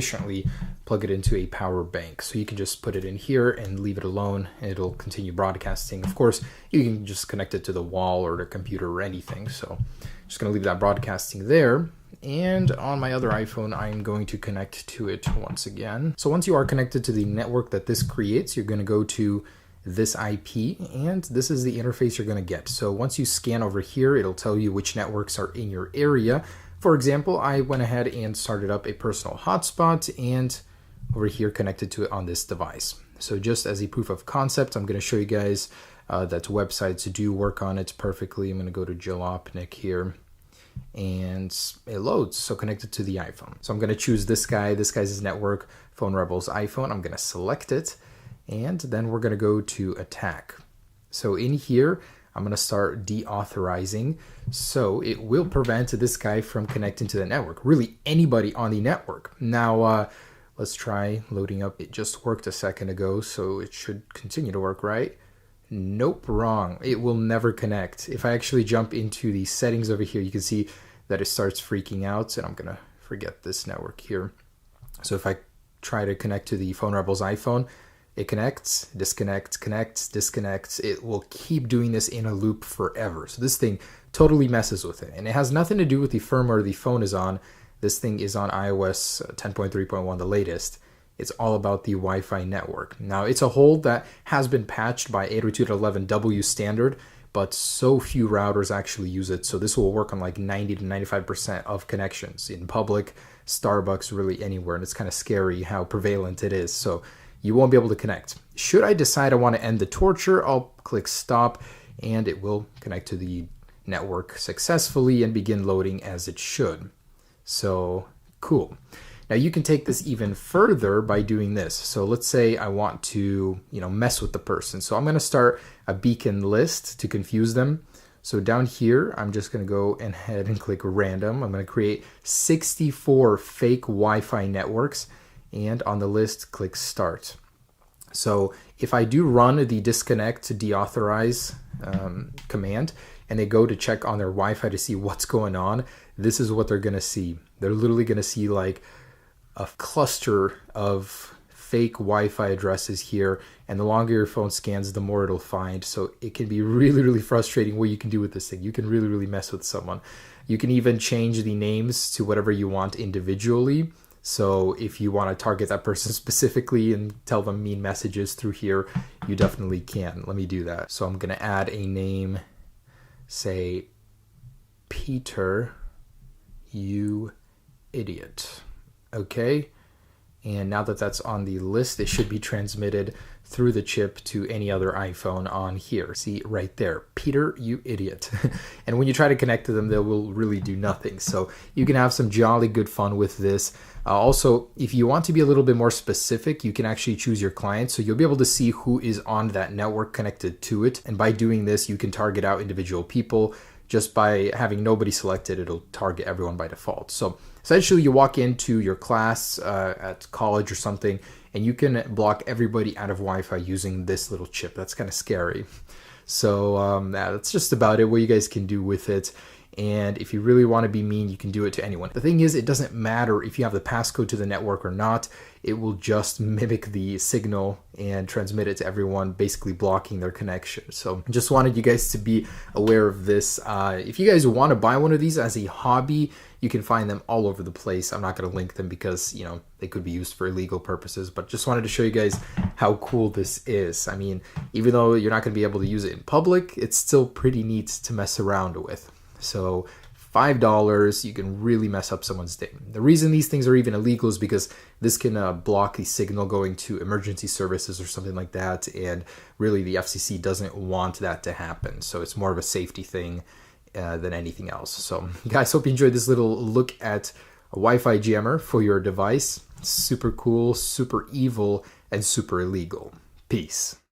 efficiently plug it into a power bank. So you can just put it in here and leave it alone. It'll continue broadcasting. Of course, you can just connect it to the wall or the computer or anything. So just gonna leave that broadcasting there. And on my other iPhone, I'm going to connect to it once again. So once you are connected to the network that this creates, you're gonna go to this IP, and this is the interface you're gonna get. So once you scan over here, it'll tell you which networks are in your area. For example, I went ahead and started up a personal hotspot and over here connected to it on this device. So just as a proof of concept, I'm going to show you guys that websites do work on it perfectly. I'm going to go to Jalopnik here and it loads. So connected to the iPhone. So I'm going to choose this guy. This guy's his network, Phone Rebels iPhone. I'm going to select it and then we're going to go to attack. So in here, I'm going to start deauthorizing, so it will prevent this guy from connecting to the network, really anybody on the network. Now, let's try loading up. It just worked a second ago, so it should continue to work, right? Nope, wrong. It will never connect. If I actually jump into the settings over here, you can see that it starts freaking out, and I'm going to forget this network here. So if I try to connect to the Phone Rebels iPhone, it connects, disconnects, connects, disconnects. It will keep doing this in a loop forever. So this thing totally messes with it. And it has nothing to do with the firmware the phone is on. This thing is on iOS 10.3.1, the latest. It's all about the Wi-Fi network. Now, it's a hole that has been patched by 802.11w standard, but so few routers actually use it. So this will work on like 90 to 95% of connections in public, Starbucks, really anywhere. And it's kind of scary how prevalent it is. So you won't be able to connect. Should I decide I want to end the torture, I'll click stop and it will connect to the network successfully and begin loading as it should. So cool. Now you can take this even further by doing this. So let's say I want to, mess with the person. So I'm going to start a beacon list to confuse them. So down here, I'm just going to go ahead and click random. I'm going to create 64 fake Wi-Fi networks. And on the list, click start. So if I do run the disconnect to deauthorize command and they go to check on their Wi-Fi to see what's going on, this is what they're going to see. They're literally going to see like a cluster of fake Wi-Fi addresses here. And the longer your phone scans, the more it'll find. So it can be really, really frustrating what you can do with this thing. You can really, really mess with someone. You can even change the names to whatever you want individually. So if you want to target that person specifically and tell them mean messages through here, you definitely can. Let me do that. So I'm going to add a name, say Peter, you idiot. Okay. And now that that's on the list, it should be transmitted through the chip to any other iPhone on here. See right there, Peter, you idiot. And when you try to connect to them, they will really do nothing. So you can have some jolly good fun with this. Also, if you want to be a little bit more specific, you can actually choose your client. So you'll be able to see who is on that network connected to it. And by doing this, you can target out individual people. Just by having nobody selected, it'll target everyone by default. So essentially, you walk into your class at college or something, and you can block everybody out of Wi-Fi using this little chip. That's kind of scary. So that's just about it, what you guys can do with it. And if you really want to be mean, you can do it to anyone. The thing is, it doesn't matter if you have the passcode to the network or not. It will just mimic the signal and transmit it to everyone, basically blocking their connection. So I just wanted you guys to be aware of this. If you guys want to buy one of these as a hobby, you can find them all over the place. I'm not going to link them because, they could be used for illegal purposes, but just wanted to show you guys how cool this is. I mean, even though you're not going to be able to use it in public, it's still pretty neat to mess around with. So $5, you can really mess up someone's day. The reason these things are even illegal is because this can block the signal going to emergency services or something like that. And really the FCC doesn't want that to happen. So it's more of a safety thing than anything else. So guys, hope you enjoyed this little look at a Wi-Fi jammer for your device. Super cool, super evil, and super illegal. Peace.